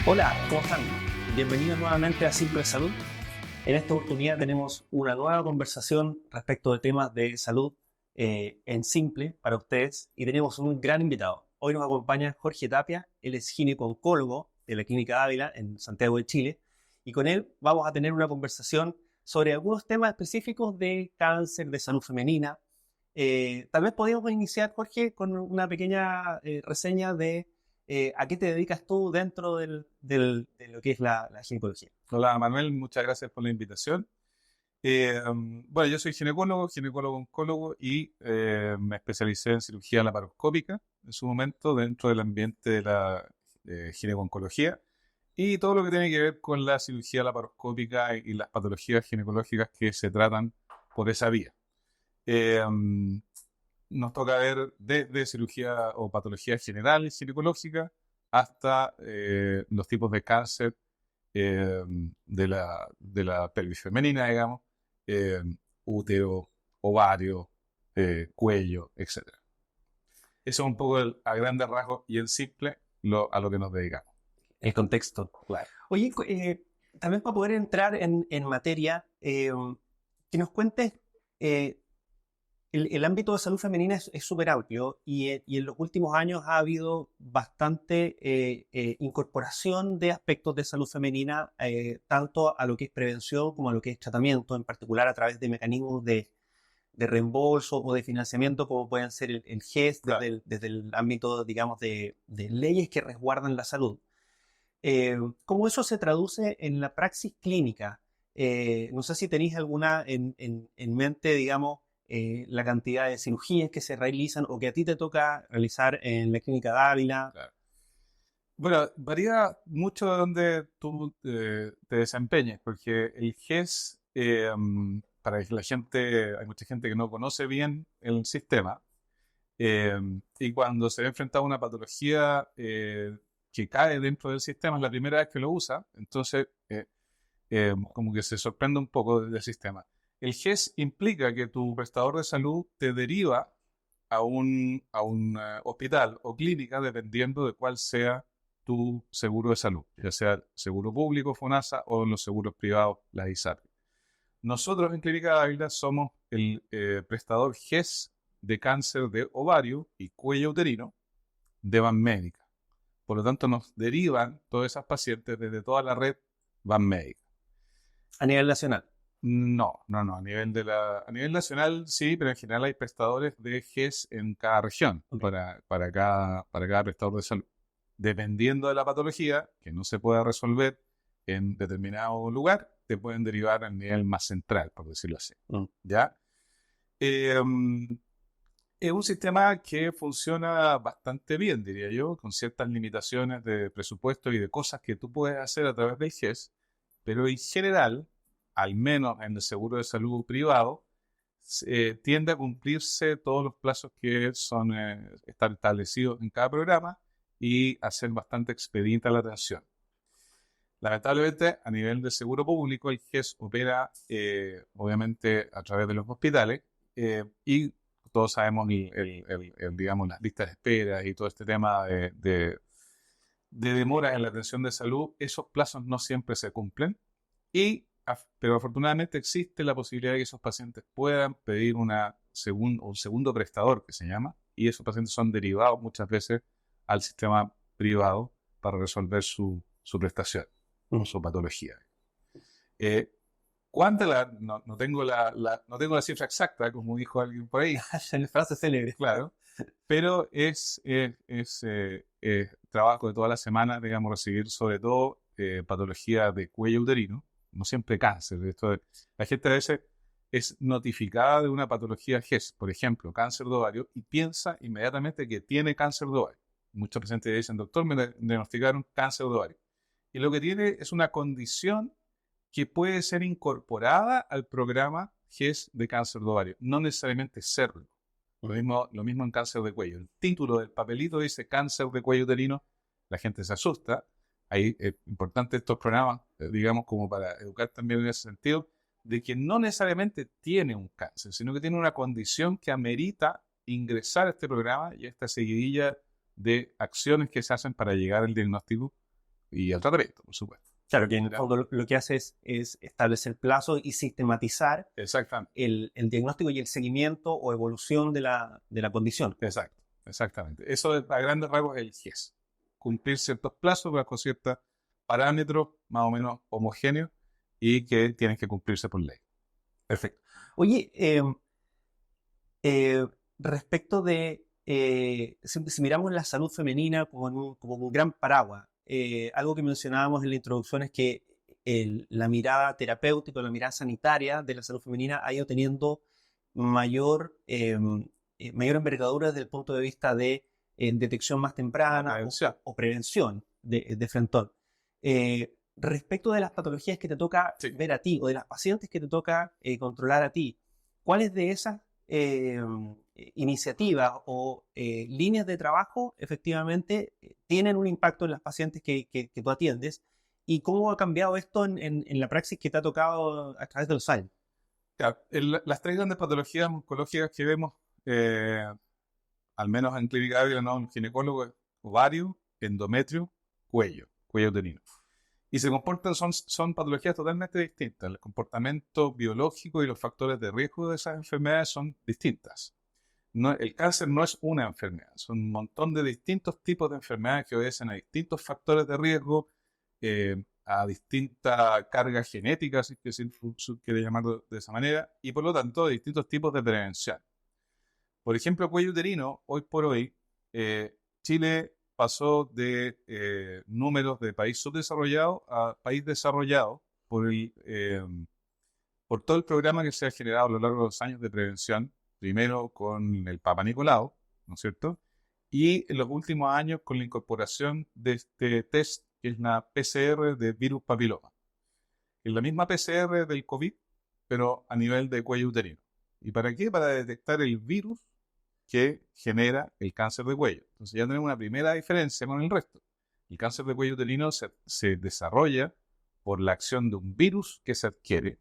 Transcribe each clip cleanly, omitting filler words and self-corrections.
Hola, ¿cómo están? Bienvenidos nuevamente a Simple Salud. En esta oportunidad tenemos una nueva conversación respecto de temas de salud en simple para ustedes y tenemos un gran invitado. Hoy nos acompaña Jorge Tapia, él es gineco-oncólogo de la Clínica Ávila en Santiago de Chile y con él vamos a tener una conversación sobre algunos temas específicos de cáncer, de salud femenina. Tal vez podríamos iniciar, Jorge, con una pequeña reseña de ¿a qué te dedicas tú dentro de lo que es la ginecología? Hola Manuel, muchas gracias por la invitación. Bueno, yo soy ginecólogo-oncólogo y me especialicé en cirugía laparoscópica en su momento dentro del ambiente de la gineco-oncología y todo lo que tiene que ver con la cirugía laparoscópica y las patologías ginecológicas que se tratan por esa vía. Eh, um, Nos toca ver desde cirugía o patologías generales ginecológicas hasta los tipos de cáncer eh, de la pelvis femenina, digamos, eh, útero, ovario, cuello, etcétera. Eso es un poco a grandes rasgos y en simple a lo que nos dedicamos. El contexto. Claro. Oye, tal vez para poder entrar en materia, que nos cuentes, eh, el ámbito de salud femenina es súper amplio y en los últimos años ha habido bastante incorporación de aspectos de salud femenina, tanto a lo que es prevención como a lo que es tratamiento, en particular a través de mecanismos de reembolso o de financiamiento, como pueden ser el GES, Claro. desde el ámbito, digamos, de leyes que resguardan la salud. ¿Cómo eso se traduce en la praxis clínica? No sé si tenéis alguna en mente, digamos, la cantidad de cirugías que se realizan o que a ti te toca realizar en la clínica Dávila. Claro. Bueno, varía mucho de donde tú te desempeñes, porque el GES, para la gente, hay mucha gente que no conoce bien el sistema, y cuando se ve enfrentado a una patología que cae dentro del sistema, es la primera vez que lo usa, entonces como que se sorprende un poco del sistema. El GES implica que tu prestador de salud te deriva a un hospital o clínica dependiendo de cuál sea tu seguro de salud, ya sea seguro público, FONASA, o los seguros privados, la ISAPRE. Nosotros en Clínica Ávila somos el prestador GES de cáncer de ovario y cuello uterino de Banmédica. Por lo tanto, nos derivan todas esas pacientes desde toda la red Banmédica. A nivel nacional. No. A nivel nacional sí, pero en general hay prestadores de GES en cada región Ok. para cada prestador de salud. Dependiendo de la patología, que no se pueda resolver en determinado lugar, te pueden derivar a nivel más central, por decirlo así. Mm. ¿Ya? Eh, es un sistema que funciona bastante bien, diría yo, con ciertas limitaciones de presupuesto y de cosas que tú puedes hacer a través del GES, pero en general, al menos en el seguro de salud privado, tiende a cumplirse todos los plazos que están establecidos en cada programa y hacer bastante expediente la atención. Lamentablemente, a nivel de seguro público, el GES opera obviamente a través de los hospitales y todos sabemos digamos, las listas de espera y todo este tema de demora en la atención de salud. Esos plazos no siempre se cumplen, pero afortunadamente existe la posibilidad de que esos pacientes puedan pedir un segundo prestador, que se llama, y esos pacientes son derivados muchas veces al sistema privado para resolver su prestación o su patología. Eh, no tengo la cifra exacta, como dijo alguien por ahí, En frase célebre. claro, pero es trabajo de toda la semana, digamos, recibir sobre todo patología de cuello uterino, no siempre cáncer. La gente a veces es notificada de una patología GES, por ejemplo, cáncer de ovario, y piensa inmediatamente que tiene cáncer de ovario. Muchos pacientes dicen, doctor, me diagnosticaron cáncer de ovario. Y lo que tiene es una condición que puede ser incorporada al programa GES de cáncer de ovario, no necesariamente serlo. Lo mismo en cáncer de cuello. El título del papelito dice cáncer de cuello uterino, la gente se asusta. Ahí es importante estos programas, digamos, como para educar también en ese sentido, de que no necesariamente tiene un cáncer, sino que tiene una condición que amerita ingresar a este programa y a esta seguidilla de acciones que se hacen para llegar al diagnóstico y el tratamiento, por supuesto. Claro, que en el fondo lo que hace es establecer plazos y sistematizar Exactamente. el diagnóstico y el seguimiento o evolución de la condición. Exacto, exactamente. Eso a grandes rasgos es el GIES. Cumplir ciertos plazos bajo ciertos parámetros más o menos homogéneos y que tienen que cumplirse por ley. Perfecto. Oye, respecto de, si miramos la salud femenina como un gran paraguas, algo que mencionábamos en la introducción es que la mirada terapéutica, la mirada sanitaria de la salud femenina ha ido teniendo mayor envergadura desde el punto de vista de detección más temprana o prevención de frentón. Respecto de las patologías que te toca ver a ti o de las pacientes que te toca controlar a ti, ¿cuáles de esas iniciativas o líneas de trabajo efectivamente tienen un impacto en las pacientes que tú atiendes? ¿Y cómo ha cambiado esto en la praxis que te ha tocado a través de los años? Claro, las 3 grandes patologías oncológicas que vemos, al menos en clínica Ávila, ¿no? En ginecólogo, es ovario, endometrio, cuello uterino. Y se comportan, son patologías totalmente distintas. El comportamiento biológico y los factores de riesgo de esas enfermedades son distintas. El cáncer no es una enfermedad, son un montón de distintos tipos de enfermedades que obedecen a distintos factores de riesgo, a distinta carga genética, si se quiere llamarlo de esa manera, y por lo tanto de distintos tipos de prevención. Por ejemplo, cuello uterino, hoy por hoy, Chile pasó de números de país subdesarrollado a país desarrollado por todo el programa que se ha generado a lo largo de los años de prevención, primero con el Papa Nicolau, ¿no es cierto? Y en los últimos años con la incorporación de este test, que es una PCR de virus papiloma. Es la misma PCR del COVID, pero a nivel de cuello uterino. ¿Y para qué? Para detectar el virus que genera el cáncer de cuello. Entonces ya tenemos una primera diferencia con el resto. El cáncer de cuello uterino se desarrolla por la acción de un virus que se adquiere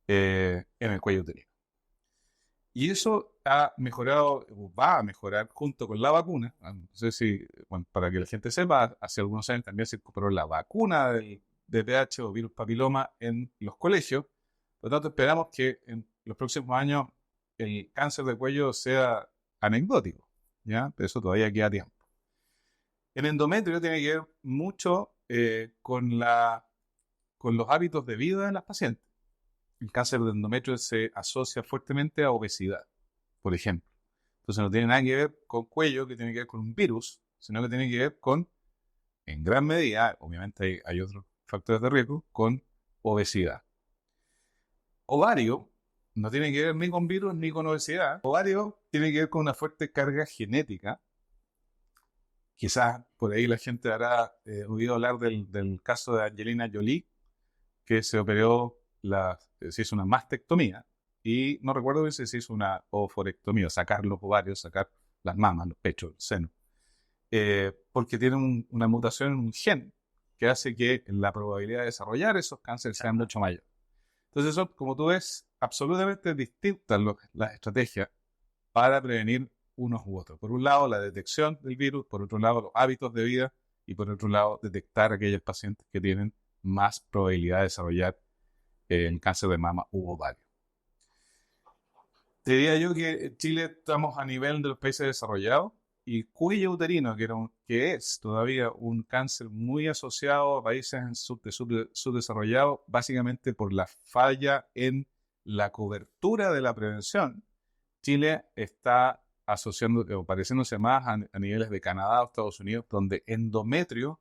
en el cuello uterino. Y eso ha mejorado, va a mejorar junto con la vacuna. No sé si, bueno, para que la gente sepa, hace algunos años también se incorporó la vacuna del DPH o virus papiloma en los colegios. Por lo tanto, esperamos que en los próximos años el cáncer de cuello sea anecdótico, ¿ya? Pero eso todavía queda tiempo. El endometrio tiene que ver mucho con los hábitos de vida de las pacientes. El cáncer de endometrio se asocia fuertemente a obesidad, por ejemplo. Entonces no tiene nada que ver con cuello, que tiene que ver con un virus, sino que tiene que ver con, en gran medida, obviamente hay otros factores de riesgo, con obesidad. Ovario no tiene que ver ni con virus ni con obesidad. Ovario tiene que ver con una fuerte carga genética. Quizás por ahí la gente habrá oído hablar del caso de Angelina Jolie, que se operó, se hizo una mastectomía, y no recuerdo si se hizo una oforectomía, sacar los ovarios, sacar las mamas, los pechos, el seno, porque tiene una mutación en un gen que hace que la probabilidad de desarrollar esos cánceres sea mucho mayor. Entonces son, como tú ves, absolutamente distintas las estrategias para prevenir unos u otros. Por un lado, la detección del virus, por otro lado, los hábitos de vida, y por otro lado, detectar a aquellos pacientes que tienen más probabilidad de desarrollar el cáncer de mama u ovario. Te diría yo que en Chile estamos a nivel de los países desarrollados, y cuello uterino, que es todavía un cáncer muy asociado a países subdesarrollados, básicamente por la falla en la cobertura de la prevención. Chile está asociando o pareciéndose más a niveles de Canadá o Estados Unidos, donde endometrio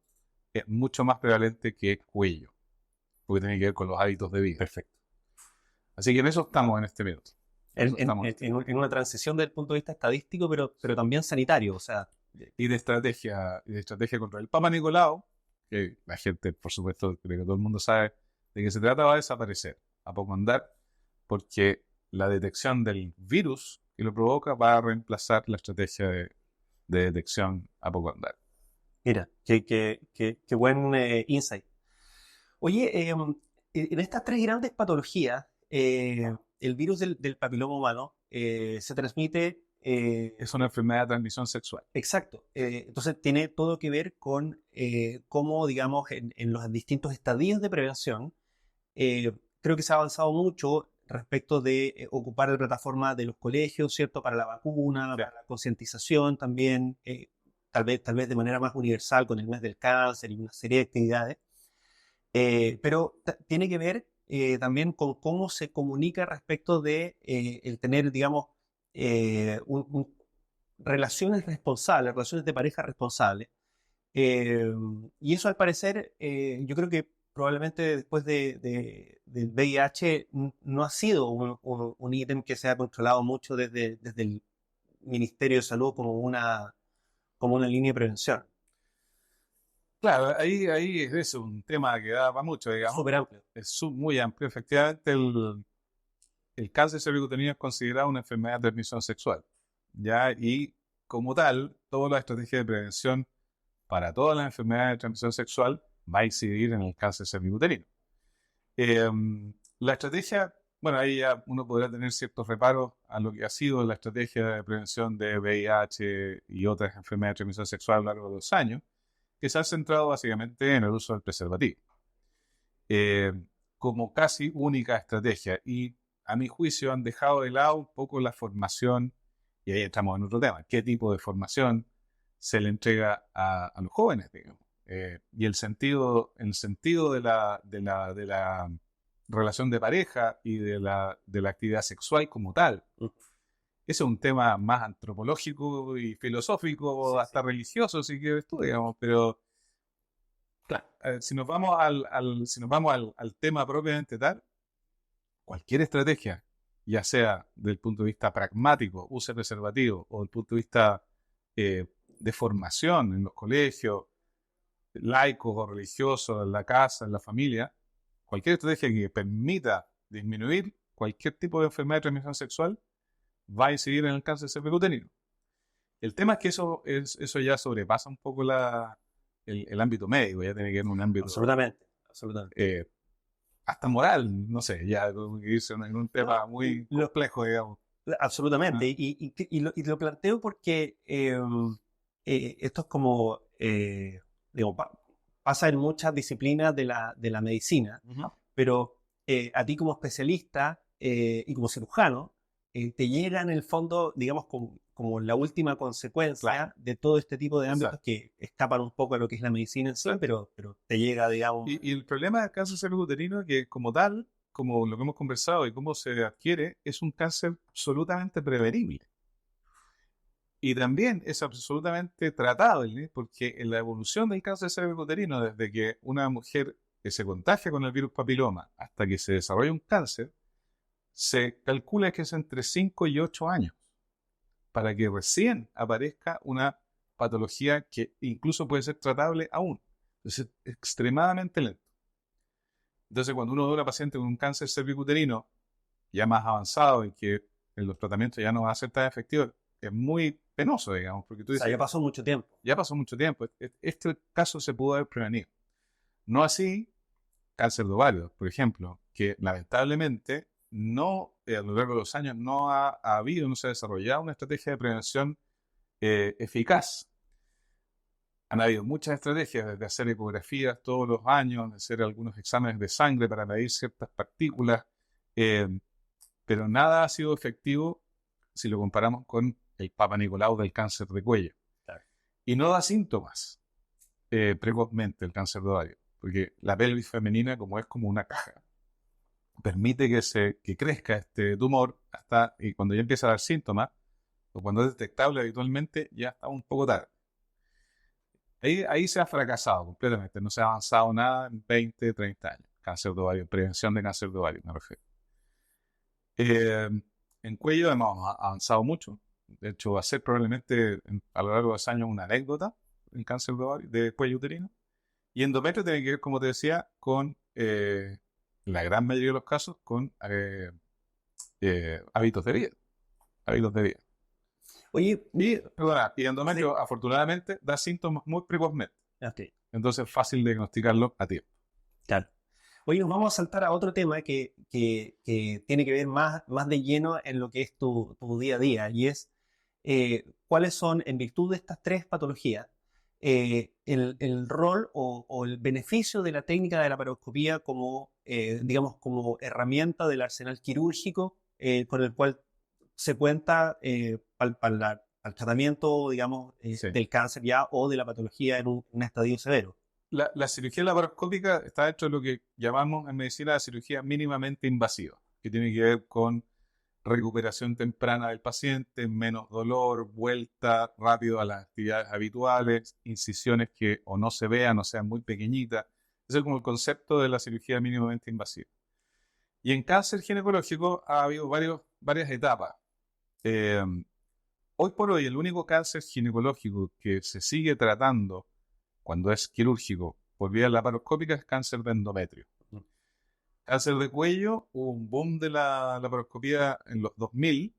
es mucho más prevalente que cuello, porque tiene que ver con los hábitos de vida. Perfecto. Así que en eso estamos en este minuto. En una transición desde el punto de vista estadístico, pero también sanitario, o sea. Y de estrategia contra el Papa Nicolau, que la gente, por supuesto, creo que todo el mundo sabe de qué se trata, va a desaparecer a poco andar, porque la detección del virus que lo provoca va a reemplazar la estrategia de detección a poco andar. Mira, qué buen insight. Oye, en estas 3 grandes patologías, el virus del papiloma humano se transmite Es una enfermedad de transmisión sexual. Exacto. Entonces tiene todo que ver con cómo, digamos, en los distintos estadios de prevención, creo que se ha avanzado mucho respecto de ocupar la plataforma de los colegios, ¿cierto? Para la vacuna, Claro. para la concientización también, tal vez de manera más universal con el mes del cáncer y una serie de actividades. Pero tiene que ver también con cómo se comunica respecto de el tener, digamos, relaciones responsables, relaciones de pareja responsables. Eh, y eso al parecer, yo creo que probablemente después del VIH no ha sido un ítem que se ha controlado mucho desde el Ministerio de Salud como una línea de prevención. Claro, ahí es eso, un tema que da para mucho, digamos. Súper amplio. Es muy amplio. Efectivamente, el cáncer cervicuterino es considerado una enfermedad de transmisión sexual, ¿ya? Y como tal, toda la estrategia de prevención para todas las enfermedades de transmisión sexual va a incidir en el cáncer cervicuterino. Eh, la estrategia, bueno, ahí ya uno podrá tener ciertos reparos a lo que ha sido la estrategia de prevención de VIH y otras enfermedades de transmisión sexual a lo largo de los años, que se ha centrado básicamente en el uso del preservativo, eh, como casi única estrategia. Y a mi juicio han dejado de lado un poco la formación, y ahí estamos en otro tema, qué tipo de formación se le entrega a los jóvenes, digamos. Y el sentido de la relación de pareja y de la actividad sexual como tal. Ese es un tema más antropológico y filosófico, Sí, hasta sí. religioso, si quieres tú, digamos, pero claro, si nos vamos al tema propiamente tal, cualquier estrategia, ya sea desde el punto de vista pragmático, use preservativo, o desde el punto de vista de formación en los colegios, laicos o religiosos, en la casa, en la familia, cualquier estrategia que permita disminuir cualquier tipo de enfermedad de transmisión sexual va a incidir en el cáncer cervicuterino. El tema es que eso ya sobrepasa un poco el ámbito médico, ya tiene que ver en un ámbito Absolutamente, absolutamente. eh, hasta moral, no sé, ya como que irse en un tema No, muy lo- complejo, digamos. absolutamente. ¿Ah? Y lo planteo porque esto es como, digo, pasa en muchas disciplinas de la medicina, Ujú. pero a ti como especialista y como cirujano, te llega en el fondo, digamos, como la última Claro, consecuencia de todo este tipo de ámbitos exacto. que escapan un poco a lo que es la medicina en sí, Exacto. pero te llega, digamos. Y el problema del cáncer cervicuterino es que como tal, como lo que hemos conversado y cómo se adquiere, es un cáncer absolutamente prevenible. Y también es absolutamente tratable, porque en la evolución del cáncer cervicuterino, desde que una mujer que se contagia con el virus papiloma hasta que se desarrolla un cáncer, se calcula que es entre 5 y 8 años para que recién aparezca una patología que incluso puede ser tratable aún. Entonces, es extremadamente lento. Entonces, cuando uno ve a una paciente con un cáncer cervicuterino ya más avanzado y que en los tratamientos ya no va a ser tan efectivo, es muy penoso, digamos, porque tú O sea, dices, ya pasó mucho tiempo. ya pasó mucho tiempo, este caso se pudo haber prevenido. No así cáncer de ovario, por ejemplo, que lamentablemente no, a lo largo de los años no ha habido, no se ha desarrollado una estrategia de prevención eficaz. Han habido muchas estrategias, desde hacer ecografías todos los años, de hacer algunos exámenes de sangre para medir ciertas partículas, eh, pero nada ha sido efectivo si lo comparamos con el Papa Nicolau del cáncer de cuello. Claro. Y no da síntomas precozmente el cáncer de ovario, porque la pelvis femenina, como es como una caja, permite que crezca este tumor hasta y cuando ya empieza a dar síntomas, o cuando es detectable habitualmente, ya está un poco tarde. Ahí se ha fracasado completamente, no se ha avanzado nada en 20, 30 años. Cáncer de ovario, prevención de cáncer de ovario, me refiero. Eh, en cuello hemos avanzado mucho. De hecho, va a ser probablemente a lo largo de los años una anécdota el cáncer de ovario, de cuello uterino. Y endometrio tiene que ver, como te decía, con la gran mayoría de los casos, con hábitos de vida. Hábitos de vida. Oye, Y sí, endometrio, afortunadamente, da síntomas muy precozmente. ok, Entonces es fácil diagnosticarlo a tiempo. claro. Oye, nos vamos a saltar a otro tema que tiene que ver más de lleno en lo que es tu día a día, y es cuáles son, en virtud de estas tres patologías, el rol o el beneficio de la técnica de la laparoscopía como, digamos, como herramienta del arsenal quirúrgico con el cual se cuenta para el tratamiento, digamos, Sí. del cáncer ya o de la patología en un estadio severo. La cirugía laparoscópica está dentro de lo que llamamos en medicina la cirugía mínimamente invasiva, que tiene que ver con recuperación temprana del paciente, menos dolor, vuelta rápido a las actividades habituales, incisiones que o no se vean o sean muy pequeñitas. Ese es como el concepto de la cirugía mínimamente invasiva. Y en cáncer ginecológico ha habido varias etapas. Hoy por hoy el único cáncer ginecológico que se sigue tratando cuando es quirúrgico por vía laparoscópica es cáncer de endometrio. Cáncer de cuello, hubo un boom de la laparoscopía en los 2000,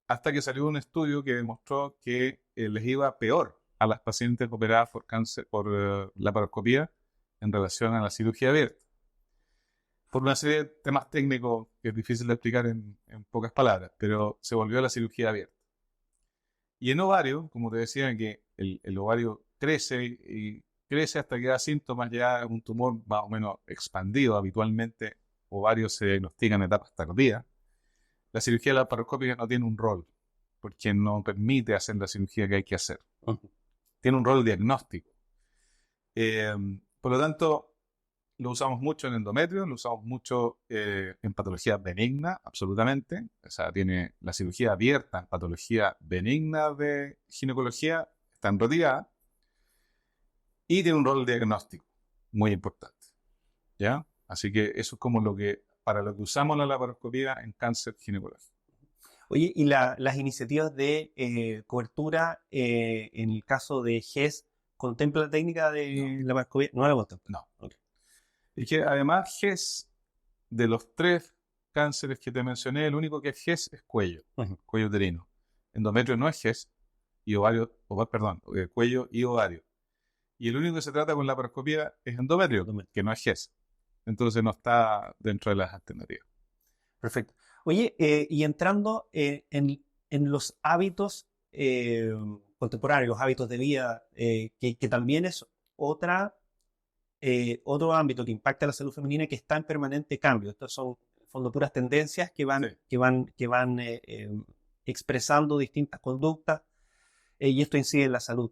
hasta que salió un estudio que demostró que les iba peor a las pacientes operadas por cáncer por laparoscopía en relación a la cirugía abierta. Por una serie de temas técnicos que es difícil de explicar en pocas palabras, pero se volvió a la cirugía abierta. Y en ovario, como te decía, que el ovario crece y crece hasta que da síntomas, ya es un tumor más o menos expandido. Habitualmente, ovarios se diagnostican en etapas tardías. La cirugía laparoscópica no tiene un rol, porque no permite hacer la cirugía que hay que hacer. Tiene un rol diagnóstico. Por lo tanto, lo usamos mucho en endometrio, lo usamos mucho en patología benigna, absolutamente. O sea, tiene la cirugía abierta en patología benigna de ginecología, está en retirada, y tiene un rol diagnóstico muy importante. ¿Ya? Así que eso es como para lo que usamos la laparoscopía en cáncer ginecológico. Oye, ¿y las iniciativas de cobertura en el caso de GES contempla la técnica de laparoscopía? No la contempla. No. Okay. Y que además GES, de los 3 cánceres que te mencioné, el único que es GES es cuello, cuello uterino. Endometrio no es GES, y ovario, cuello y ovario. Y el único que se trata con laparoscopía es endometrio, que no es GES. Entonces no está dentro de las alternativas. Perfecto. Oye, y entrando en los hábitos contemporáneos, los hábitos de vida, que también es otro ámbito que impacta a la salud femenina que está en permanente cambio. Estas son, en el fondo, puras tendencias que van, Sí. que van expresando distintas conductas y esto incide en la salud.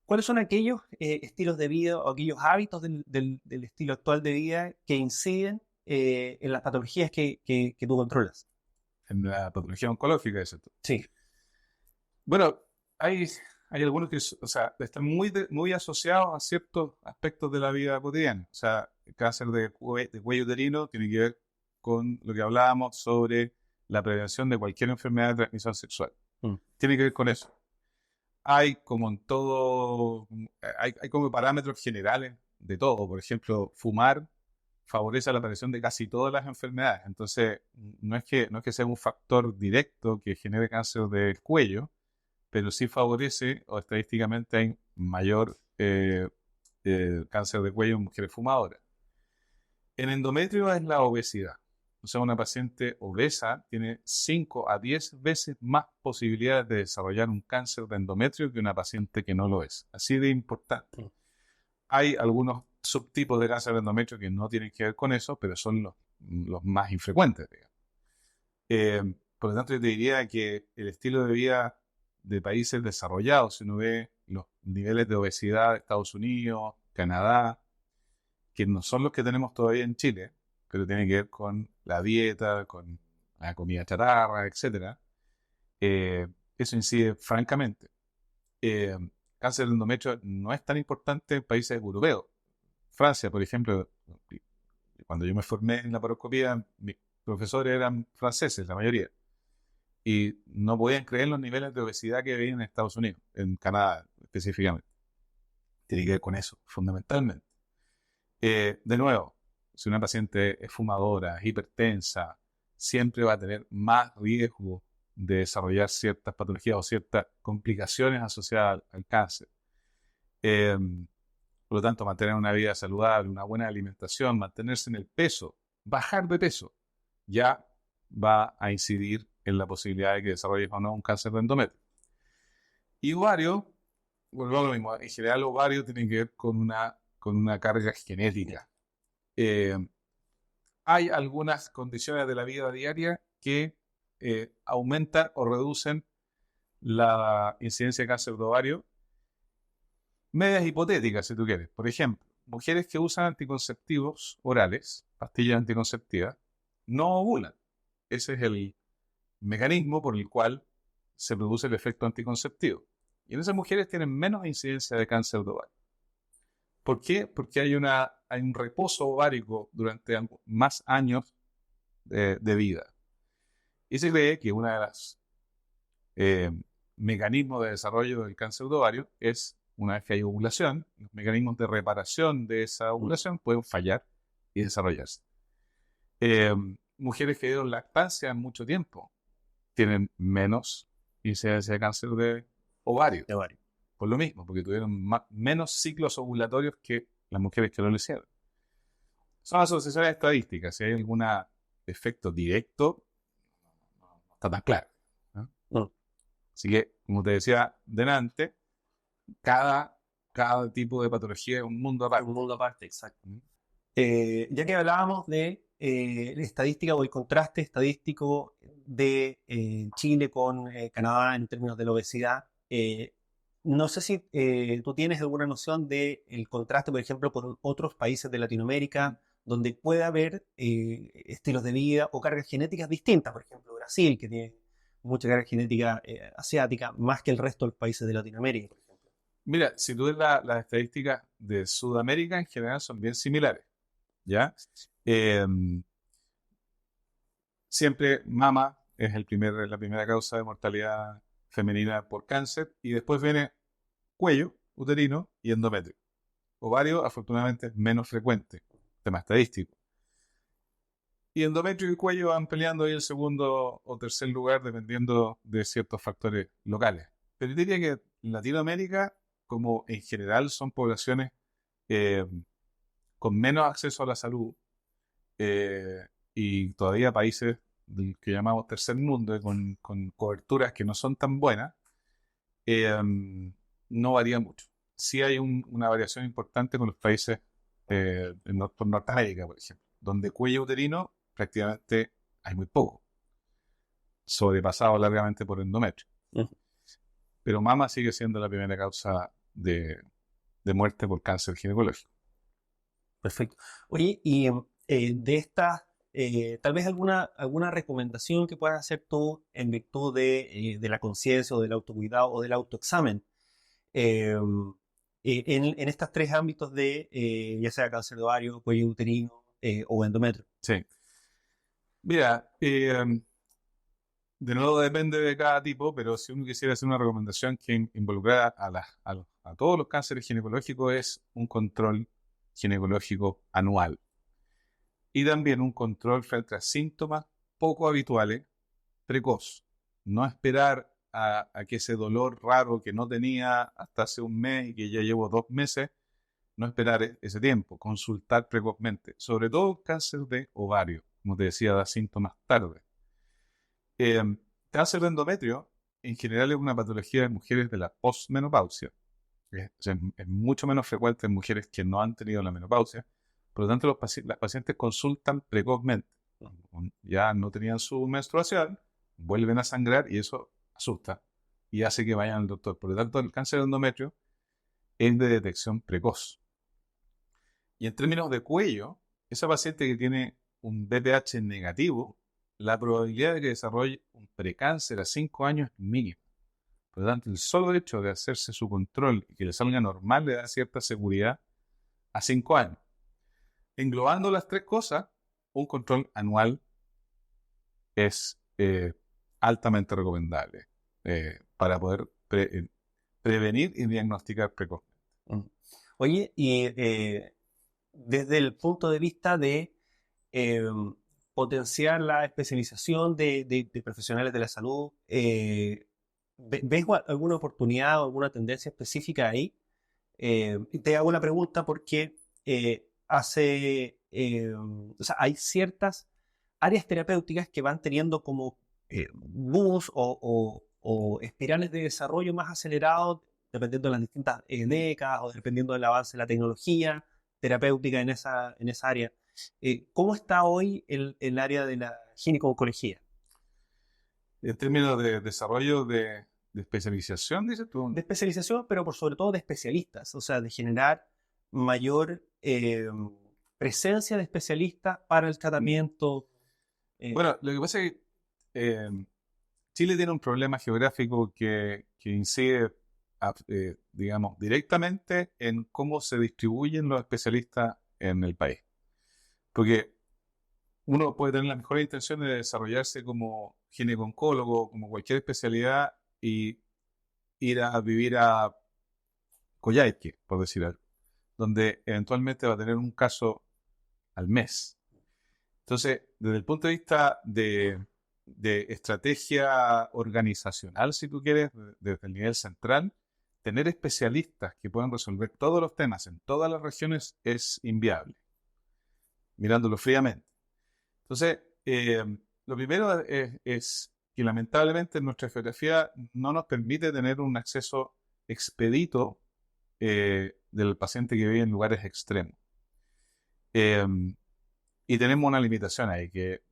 ¿Cuáles son aquellos estilos de vida o aquellos hábitos del estilo actual de vida que inciden en las patologías que tú controlas? En la patología oncológica, ¿es cierto? Sí. Bueno, hay algunos que, o sea, están muy asociados a ciertos aspectos de la vida cotidiana. O sea, el cáncer de cuello uterino tiene que ver con lo que hablábamos sobre la prevención de cualquier enfermedad de transmisión sexual. Tiene que ver con eso. Hay como en todo, hay como parámetros generales de todo. Por ejemplo, fumar favorece la aparición de casi todas las enfermedades. Entonces, no es que sea un factor directo que genere cáncer del cuello, pero sí favorece, o estadísticamente hay mayor cáncer de cuello en mujeres fumadoras. En endometrio es la obesidad. O sea, una paciente obesa tiene 5 a 10 veces más posibilidades de desarrollar un cáncer de endometrio que una paciente que no lo es. Así de importante. Hay algunos subtipos de cáncer de endometrio que no tienen que ver con eso, pero son los más infrecuentes, digamos. Por lo tanto, yo te diría que el estilo de vida de países desarrollados, si uno ve los niveles de obesidad de Estados Unidos, Canadá, que no son los que tenemos todavía en Chile, pero tienen que ver con la dieta, con la comida chatarra, etc. Eso incide francamente. Cáncer de endometrio no es tan importante en países europeos. Francia, por ejemplo, cuando yo me formé en laparoscopía, mis profesores eran franceses, la mayoría. Y no podían creer los niveles de obesidad que veían en Estados Unidos, en Canadá específicamente. Tiene que ver con eso, fundamentalmente. De nuevo, si una paciente es fumadora, es hipertensa, siempre va a tener más riesgo de desarrollar ciertas patologías o ciertas complicaciones asociadas al cáncer. Por lo tanto, mantener una vida saludable, una buena alimentación, mantenerse en el peso, bajar de peso, ya va a incidir en la posibilidad de que desarrolles o no un cáncer de endometrio. Y ovario, volvemos a lo mismo. En general, ovario tiene que ver con una carga genética. Eh, Hay algunas condiciones de la vida diaria que aumentan o reducen la incidencia de cáncer de ovario, medias hipotéticas, si tú quieres. Por ejemplo, mujeres que usan anticonceptivos orales, pastillas anticonceptivas, no ovulan. Ese es el mecanismo por el cual se produce el efecto anticonceptivo. Y en esas mujeres tienen menos incidencia de cáncer de ovario. ¿Por qué? Porque hay un reposo ovárico durante más años de vida. Y se cree que uno de los mecanismos de desarrollo del cáncer de ovario es, una vez que hay ovulación, los mecanismos de reparación de esa ovulación pueden fallar y desarrollarse. Eh, Mujeres que dieron lactancia en mucho tiempo tienen menos incidencia de cáncer de ovario. De ovario. Por lo mismo, porque tuvieron menos ciclos ovulatorios que las mujeres que no lo hicieron. Son asociaciones estadísticas. Si hay algún efecto directo, no está tan claro, ¿no? Mm. Así que, como te decía delante, cada tipo de patología es un mundo aparte. Un mundo aparte, exacto. Ya que hablábamos de estadística o el contraste estadístico de Chile con Canadá en términos de la obesidad, no sé si tú tienes alguna noción del contraste, por ejemplo, con otros países de Latinoamérica, donde puede haber estilos de vida o cargas genéticas distintas. Por ejemplo, Brasil, que tiene mucha carga genética asiática, más que el resto de los países de Latinoamérica, por ejemplo. Mira, si tú ves las estadísticas de Sudamérica, en general son bien similares, ¿ya? Siempre mama es la primera causa de mortalidad femenina por cáncer, y después viene cuello, uterino y endometrio. Ovario, afortunadamente, es menos frecuente, tema estadístico. Y endometrio y cuello van peleando ahí el segundo o tercer lugar dependiendo de ciertos factores locales. Pero yo diría que Latinoamérica, como en general son poblaciones eh, con menos acceso a la salud, eh, y todavía países del que llamamos tercer mundo, con coberturas que no son tan buenas, eh, no varía mucho. Sí hay una variación importante con los países por Norteamérica, por ejemplo, donde cuello uterino prácticamente hay muy poco, sobrepasado largamente por endometrio. Ujú. Pero mama sigue siendo la primera causa de muerte por cáncer ginecológico. Perfecto. Oye, y de estas, tal vez alguna recomendación que puedas hacer tú en virtud de la conciencia o del autocuidado o del autoexamen eh, en estos tres ámbitos de ya sea cáncer de ovario, cuello uterino o endometrio. Sí. Mira, de nuevo depende de cada tipo, pero si uno quisiera hacer una recomendación que involucrara a todos los cánceres ginecológicos, es un control ginecológico anual. Y también un control frente a síntomas poco habituales, precoz. No esperar a que ese dolor raro que no tenía hasta hace un mes y que ya llevo 2 meses, no esperar ese tiempo, consultar precozmente. Sobre todo cáncer de ovario, como te decía, da síntomas tarde. Eh, Cáncer de endometrio, en general, es una patología de mujeres de la posmenopausia. O sea, es mucho menos frecuente en mujeres que no han tenido la menopausia. Por lo tanto, las pacientes consultan precozmente. Ya no tenían su menstruación, vuelven a sangrar y eso asusta y hace que vayan al doctor. Por lo tanto, el cáncer de endometrio es de detección precoz. Y en términos de cuello, esa paciente que tiene un BPH negativo, la probabilidad de que desarrolle un precáncer a 5 años es mínima. Por lo tanto, el solo hecho de hacerse su control y que le salga normal le da cierta seguridad a 5 años. Englobando las tres cosas, un control anual es altamente recomendable para poder prevenir y diagnosticar precozmente. Mm. Oye, y desde el punto de vista de eh, potenciar la especialización de profesionales de la salud, ¿ves alguna oportunidad o alguna tendencia específica ahí? Te hago la pregunta porque o sea, hay ciertas áreas terapéuticas que van teniendo como booms o espirales de desarrollo más acelerados, dependiendo de las distintas décadas o dependiendo del avance de la tecnología terapéutica en esa área. ¿Cómo está hoy el área de la gineco-oncología? En términos de desarrollo de especialización, dices tú. De especialización, pero por sobre todo de especialistas, o sea, de generar mayor presencia de especialistas para el tratamiento. Bueno, lo que pasa es que Chile tiene un problema geográfico que incide, digamos, directamente en cómo se distribuyen los especialistas en el país. Porque uno puede tener las mejores intenciones de desarrollarse como gineco-oncólogo, como cualquier especialidad, y ir a vivir a Coyhaique, por decir algo, donde eventualmente va a tener un caso al mes. Entonces, desde el punto de vista de estrategia organizacional, si tú quieres, desde el nivel central, tener especialistas que puedan resolver todos los temas en todas las regiones es inviable, mirándolo fríamente. Entonces, lo primero es que lamentablemente nuestra geografía no nos permite tener un acceso expedito del paciente que vive en lugares extremos. Y tenemos una limitación ahí que,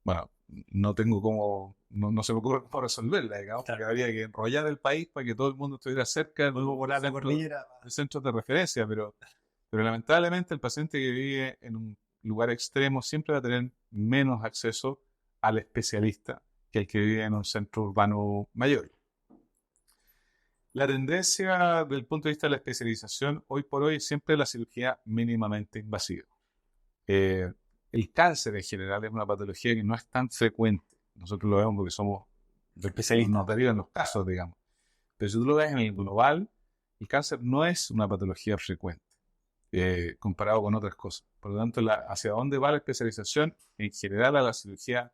bueno, no tengo cómo, no se me ocurre cómo resolverla, digamos, porque habría que enrollar el país para que todo el mundo estuviera cerca de centros de referencia, pero lamentablemente el paciente que vive en un lugar extremo siempre va a tener menos acceso al especialista que el que vive en un centro urbano mayor. La tendencia desde el punto de vista de la especialización, hoy por hoy, siempre es la cirugía mínimamente invasiva. El cáncer en general es una patología que no es tan frecuente. Nosotros lo vemos porque somos especialistas, nos derivan los casos, digamos. Pero si tú lo ves en el global, el cáncer no es una patología frecuente comparado con otras cosas. Por lo tanto, hacia dónde va la especialización, en general a la cirugía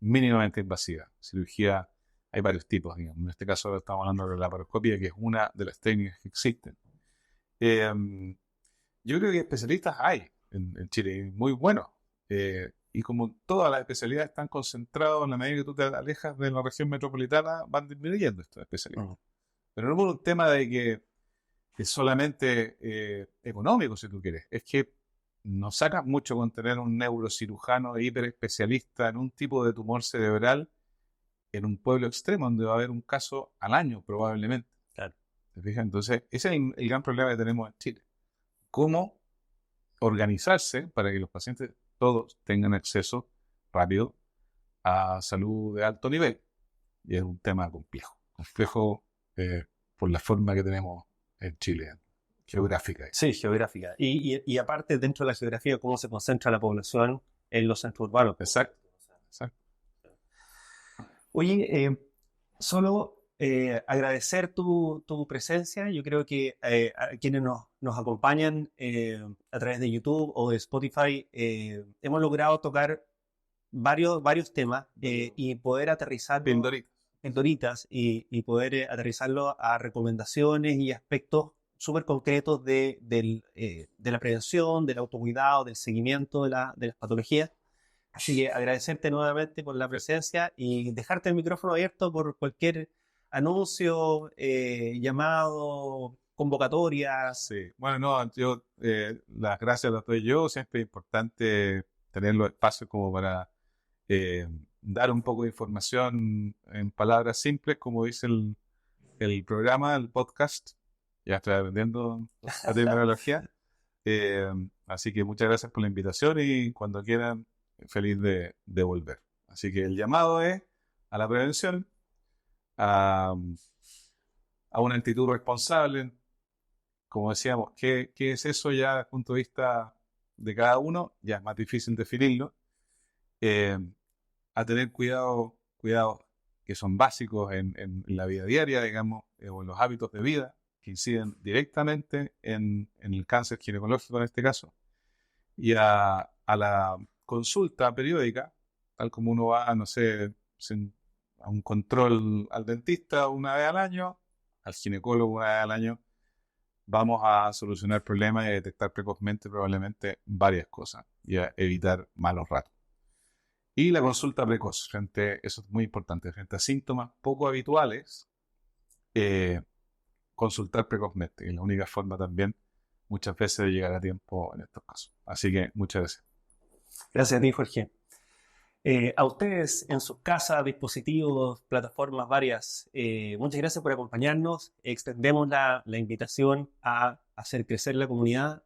mínimamente invasiva. Cirugía, hay varios tipos, digamos. En este caso estamos hablando de la laparoscopia, que es una de las técnicas que existen. Yo creo que especialistas hay en Chile, muy buenos. Y como todas las especialidades están concentradas, en la medida que tú te alejas de la región metropolitana, van disminuyendo estas especialidades. Pero no por un tema de que es solamente económico, si tú quieres. Es que nos sacas mucho con tener un neurocirujano hiperespecialista en un tipo de tumor cerebral en un pueblo extremo, donde va a haber un caso al año, probablemente. Claro. ¿Te fijas? Entonces, ese es el gran problema que tenemos en Chile. ¿Cómo organizarse para que los pacientes todos tengan acceso rápido a salud de alto nivel? Y es un tema complejo por la forma que tenemos en Chile, geográfica. Sí, geográfica. Y aparte, dentro de la geografía, cómo se concentra la población en los centros urbanos. Exacto. Oye, solo agradecer tu presencia. Yo creo que a quienes nos acompañan a través de YouTube o de Spotify, hemos logrado tocar varios temas y poder aterrizar pildoritas y poder aterrizarlo a recomendaciones y aspectos súper concretos de la prevención, del autocuidado, del seguimiento de las patologías. Así que agradecerte nuevamente por la presencia y dejarte el micrófono abierto por cualquier anuncio, llamado, convocatorias. Sí, bueno, no, yo las gracias las doy yo. Siempre es importante tener los espacios como para dar un poco de información en palabras simples, como dice el programa, el podcast. Ya estoy aprendiendo la terminología. Así que muchas gracias por la invitación y cuando quieran, feliz de volver. Así que el llamado es a la prevención, a una actitud responsable. Como decíamos, ¿qué es eso ya desde el punto de vista de cada uno? Ya es más difícil definirlo. A tener cuidados que son básicos en la vida diaria, digamos, o en los hábitos de vida, que inciden directamente en el cáncer ginecológico en este caso, y a la consulta periódica, tal como uno va, no sé, a un control al dentista una vez al año, al ginecólogo una vez al año, vamos a solucionar problemas y detectar precozmente probablemente varias cosas y a evitar malos ratos. Y la consulta precoz, eso es muy importante, frente a síntomas poco habituales, consultar precozmente, que es la única forma también muchas veces de llegar a tiempo en estos casos. Así que muchas gracias. Gracias a ti, Jorge. A ustedes en sus casas, dispositivos, plataformas varias, muchas gracias por acompañarnos. Extendemos la invitación a hacer crecer la comunidad,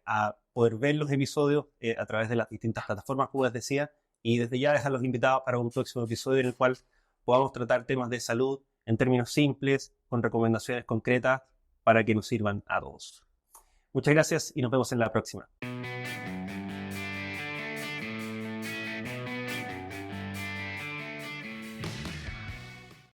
a poder ver los episodios a través de las distintas plataformas, como les decía, y desde ya dejar los invitados para un próximo episodio en el cual podamos tratar temas de salud en términos simples, con recomendaciones concretas para que nos sirvan a todos. Muchas gracias y nos vemos en la próxima.